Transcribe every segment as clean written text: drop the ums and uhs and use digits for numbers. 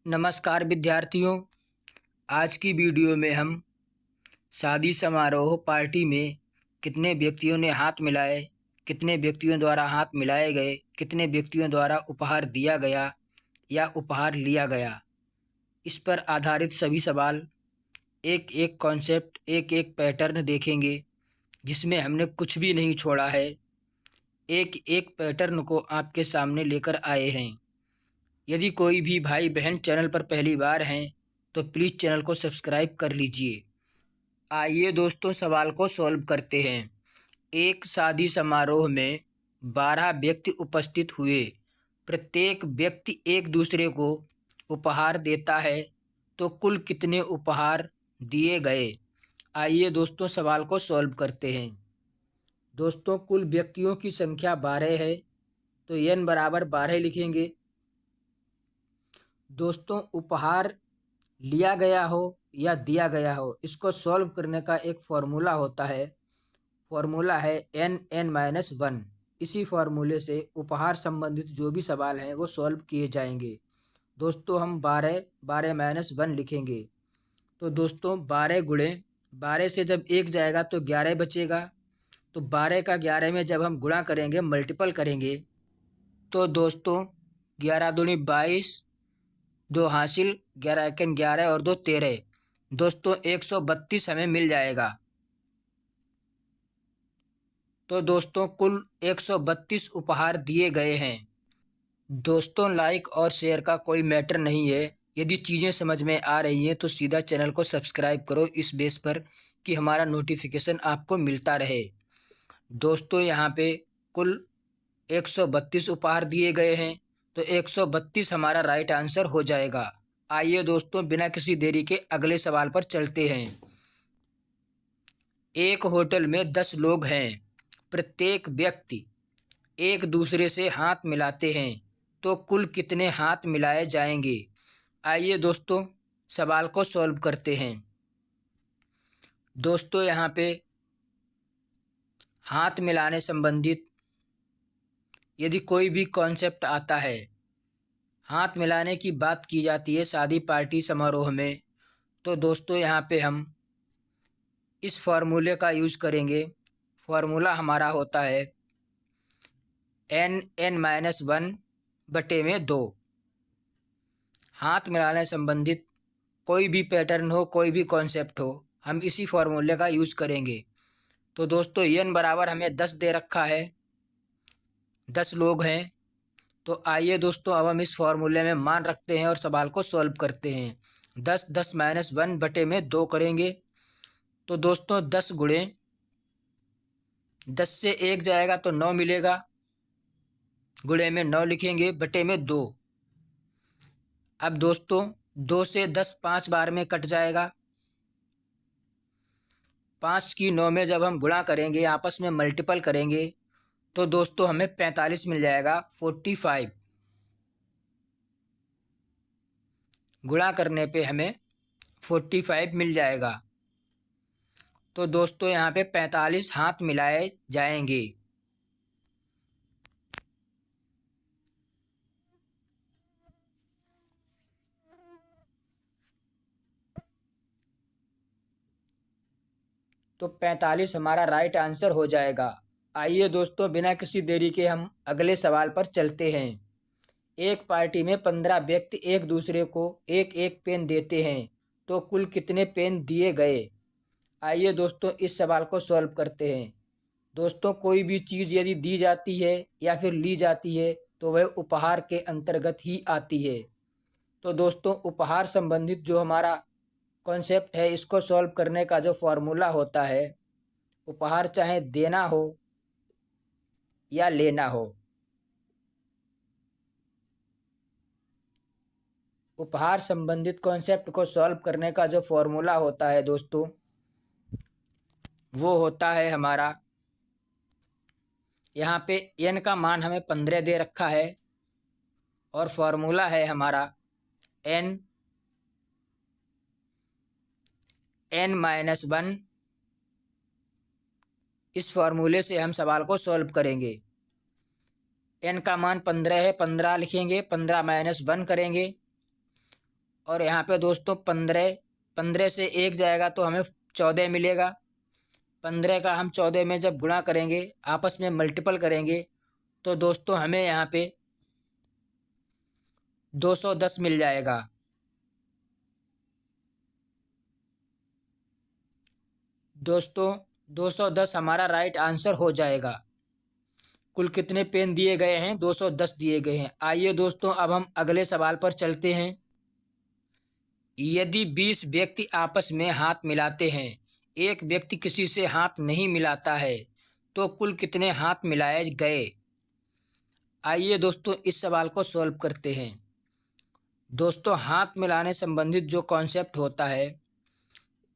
नमस्कार विद्यार्थियों। आज की वीडियो में हम शादी समारोह पार्टी में कितने व्यक्तियों ने हाथ मिलाए, कितने व्यक्तियों द्वारा हाथ मिलाए गए, कितने व्यक्तियों द्वारा उपहार दिया गया या उपहार लिया गया, इस पर आधारित सभी सवाल, एक एक कॉन्सेप्ट, एक एक पैटर्न देखेंगे जिसमें हमने कुछ भी नहीं छोड़ा है। एक एक पैटर्न को आपके सामने लेकर आए हैं। यदि कोई भी भाई बहन चैनल पर पहली बार हैं तो प्लीज़ चैनल को सब्सक्राइब कर लीजिए। आइए दोस्तों, सवाल को सॉल्व करते हैं। एक शादी समारोह में 12 व्यक्ति उपस्थित हुए। प्रत्येक व्यक्ति एक दूसरे को उपहार देता है, तो कुल कितने उपहार दिए गए? आइए दोस्तों, सवाल को सॉल्व करते हैं। दोस्तों, कुल व्यक्तियों की संख्या 12 है, तो n बराबर 12 लिखेंगे। दोस्तों, उपहार लिया गया हो या दिया गया हो, इसको सॉल्व करने का एक फॉर्मूला होता है। फॉर्मूला है n(n-1). इसी फॉर्मूले से उपहार संबंधित जो भी सवाल हैं वो सॉल्व किए जाएंगे। दोस्तों, हम 12 लिखेंगे। तो दोस्तों, 12 गुणे 12 से जब 1 जाएगा तो 11 बचेगा। तो 12 का 11 में जब हम गुणा करेंगे, मल्टीपल करेंगे, तो दोस्तों 11 दूनी 22, 2 हासिल, 11 एकन 11 और 2 13। दोस्तों 132 हमें मिल जाएगा। तो दोस्तों कुल 132 उपहार दिए गए हैं। दोस्तों, लाइक और शेयर का कोई मैटर नहीं है। यदि चीज़ें समझ में आ रही हैं तो सीधा चैनल को सब्सक्राइब करो, इस बेस पर कि हमारा नोटिफिकेशन आपको मिलता रहे। दोस्तों, यहाँ पे कुल 132 उपहार दिए गए हैं, तो 132 हमारा राइट आंसर हो जाएगा। आइए दोस्तों, बिना किसी देरी के अगले सवाल पर चलते हैं। एक होटल में 10 लोग हैं। प्रत्येक व्यक्ति एक दूसरे से हाथ मिलाते हैं, तो कुल कितने हाथ मिलाए जाएंगे? आइए दोस्तों, सवाल को सॉल्व करते हैं। दोस्तों, यहाँ पे हाथ मिलाने संबंधित यदि कोई भी कॉन्सेप्ट आता है, हाथ मिलाने की बात की जाती है शादी पार्टी समारोह में, तो दोस्तों यहाँ पे हम इस फॉर्मूले का यूज करेंगे। फॉर्मूला हमारा होता है n(n-1)/2। हाथ मिलाने संबंधित कोई भी पैटर्न हो, कोई भी कॉन्सेप्ट हो, हम इसी फॉर्मूले का यूज करेंगे। तो दोस्तों n बराबर हमें 10 दे रखा है, 10 लोग हैं। तो आइए दोस्तों, अब हम इस फॉर्मूले में मान रखते हैं और सवाल को सॉल्व करते हैं। 10(10-1)/2 करेंगे, तो दोस्तों 10 गुणे 10 से 1 जाएगा तो 9 मिलेगा, गुणे में 9 लिखेंगे, बटे में 2। अब दोस्तों 2 से 10 5 बार में कट जाएगा। 5 की 9 में जब हम गुणा करेंगे, आपस में मल्टीपल करेंगे, तो दोस्तों हमें 45 मिल जाएगा। 45 गुणा करने पे हमें 45 मिल जाएगा। तो दोस्तों यहाँ पे 45 हाथ मिलाए जाएंगे। तो 45 हमारा राइट आंसर हो जाएगा। आइए दोस्तों, बिना किसी देरी के हम अगले सवाल पर चलते हैं। एक पार्टी में 15 व्यक्ति एक दूसरे को एक एक पेन देते हैं, तो कुल कितने पेन दिए गए? आइए दोस्तों, इस सवाल को सॉल्व करते हैं। दोस्तों, कोई भी चीज़ यदि दी जाती है या फिर ली जाती है तो वह उपहार के अंतर्गत ही आती है। तो दोस्तों, उपहार संबंधित जो हमारा कॉन्सेप्ट है, इसको सॉल्व करने का जो फॉर्मूला होता है, उपहार चाहे देना हो या लेना हो, उपहार संबंधित कॉन्सेप्ट को सॉल्व करने का जो फॉर्मूला होता है दोस्तों, वो होता है हमारा, यहाँ पे n का मान हमें 15 दे रखा है और फॉर्मूला है हमारा n(n-1). इस फॉर्मूले से हम सवाल को सॉल्व करेंगे। n का मान 15 है, 15 लिखेंगे, 15 - 1 करेंगे, और यहाँ पे दोस्तों 15, 15 से 1 जाएगा तो हमें 14 मिलेगा। 15 का हम 14 में जब गुणा करेंगे, आपस में मल्टीपल करेंगे, तो दोस्तों हमें यहाँ पे 210 मिल जाएगा। दोस्तों 210 हमारा राइट आंसर हो जाएगा। कुल कितने पेन दिए गए हैं? 210 दिए गए हैं। आइए दोस्तों अब हम अगले सवाल पर चलते हैं। यदि 20 व्यक्ति आपस में हाथ मिलाते हैं, एक व्यक्ति किसी से हाथ नहीं मिलाता है, तो कुल कितने हाथ मिलाए गए? आइए दोस्तों इस सवाल को सॉल्व करते हैं। दोस्तों हाथ मिलाने संबंधित जो कॉन्सेप्ट होता है,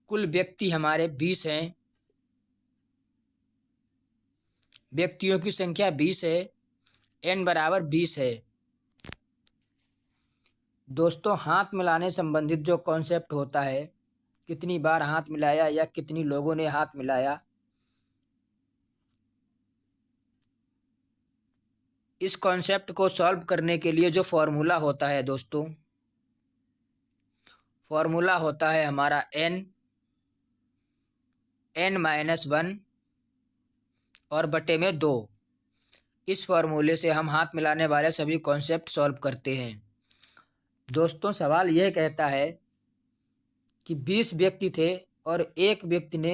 कुल व्यक्ति हमारे 20 हैं, व्यक्तियों की संख्या 20 है, n बराबर 20 है। दोस्तों हाथ मिलाने संबंधित जो कॉन्सेप्ट होता है, कितनी बार हाथ मिलाया या कितनी लोगों ने हाथ मिलाया, इस कॉन्सेप्ट को सॉल्व करने के लिए जो फॉर्मूला होता है दोस्तों, फॉर्मूला होता है हमारा n-1 और बटे में 2। इस फॉर्मूले से हम हाथ मिलाने वाले सभी कॉन्सेप्ट सॉल्व करते हैं। दोस्तों सवाल यह कहता है कि 20 व्यक्ति थे और एक व्यक्ति ने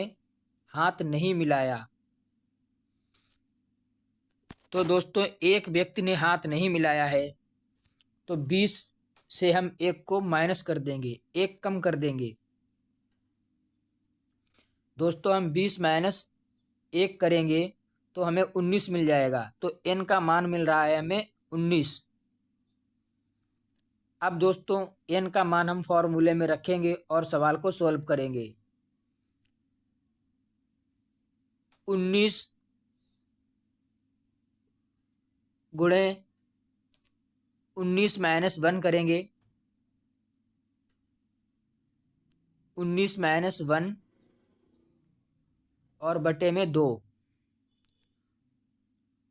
हाथ नहीं मिलाया। तो दोस्तों एक व्यक्ति ने हाथ नहीं मिलाया है, तो 20 से हम एक को माइनस कर देंगे, एक कम कर देंगे। दोस्तों हम 20 माइनस 1 करेंगे तो हमें 19 मिल जाएगा। तो n का मान मिल रहा है हमें 19। अब दोस्तों n का मान हम फॉर्मूले में रखेंगे और सवाल को सॉल्व करेंगे। 19 गुणे 19 माइनस 1 करेंगे, 19 माइनस 1 और बटे में 2।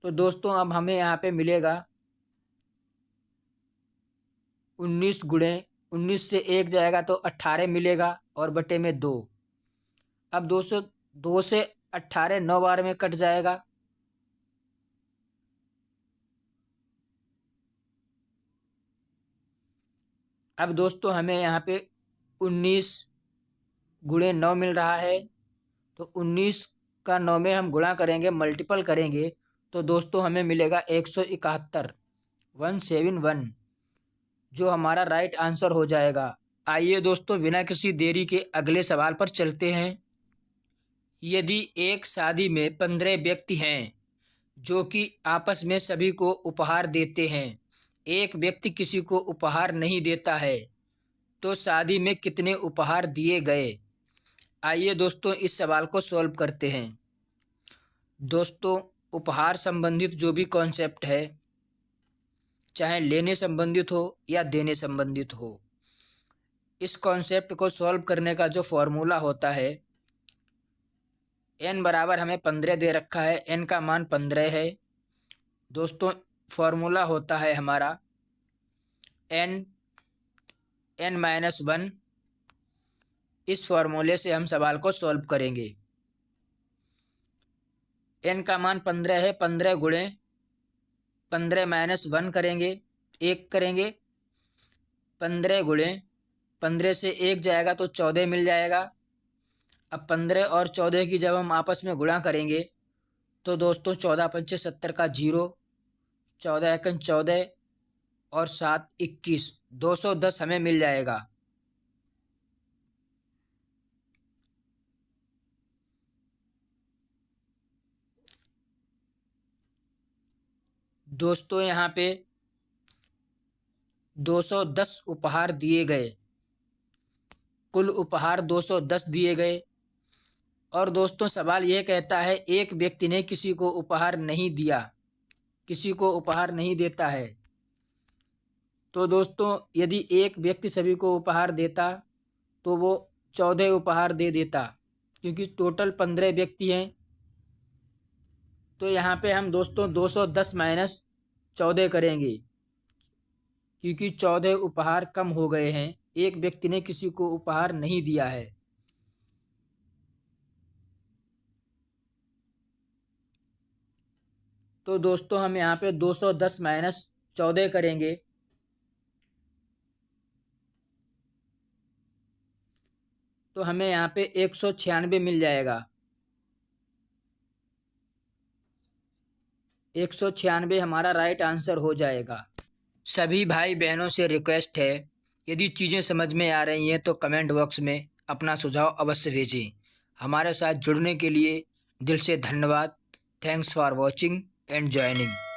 तो दोस्तों अब हमें यहाँ पे मिलेगा 19 गुणे 19 से 1 जाएगा तो 18 मिलेगा और बटे में 2। अब दोस्तों 2 से 18 9 बार में कट जाएगा। अब दोस्तों हमें यहाँ पे 19 गुणे 9 मिल रहा है, तो 19 का 9 में हम गुणा करेंगे, मल्टीपल करेंगे, तो दोस्तों हमें मिलेगा 171, 171, जो हमारा राइट आंसर हो जाएगा। आइए दोस्तों बिना किसी देरी के अगले सवाल पर चलते हैं। यदि एक शादी में 15 व्यक्ति हैं जो कि आपस में सभी को उपहार देते हैं, एक व्यक्ति किसी को उपहार नहीं देता है, तो शादी में कितने उपहार दिए गए? आइए दोस्तों इस सवाल को सॉल्व करते हैं। दोस्तों उपहार संबंधित जो भी कॉन्सेप्ट है, चाहे लेने संबंधित हो या देने संबंधित हो, इस कॉन्सेप्ट को सॉल्व करने का जो फॉर्मूला होता है, n बराबर हमें 15 दे रखा है, n का मान 15 है। दोस्तों फॉर्मूला होता है हमारा n-1। इस फॉर्मूले से हम सवाल को सॉल्व करेंगे। n का मान 15 है, 15 गुणे 15 माइनस 1 करेंगे, 1 करेंगे। 15 गुणे 15 से 1 जाएगा तो 14 मिल जाएगा। अब 15 और 14 की जब हम आपस में गुणा करेंगे तो दोस्तों 14 पंचे 70 का 0, 14 एकन 14 और 7 21, 210 हमें मिल जाएगा। दोस्तों यहाँ पे 210 उपहार दिए गए, कुल उपहार 210 दिए गए। और दोस्तों सवाल यह कहता है एक व्यक्ति ने किसी को उपहार नहीं दिया, किसी को उपहार नहीं देता है। तो दोस्तों यदि एक व्यक्ति सभी को उपहार देता तो वो 14 उपहार दे देता, क्योंकि टोटल 15 व्यक्ति हैं। तो यहाँ पे हम दोस्तों 210 माइनस 14 करेंगे, क्योंकि 14 उपहार कम हो गए हैं। एक व्यक्ति ने किसी को उपहार नहीं दिया है। तो दोस्तों हम यहाँ पे 210 माइनस 14 करेंगे। तो हमें यहाँ पे 196 मिल जाएगा। 196 हमारा राइट आंसर हो जाएगा। सभी भाई बहनों से रिक्वेस्ट है, यदि चीज़ें समझ में आ रही हैं तो कमेंट बॉक्स में अपना सुझाव अवश्य भेजें। हमारे साथ जुड़ने के लिए दिल से धन्यवाद। Thanks for watching and joining.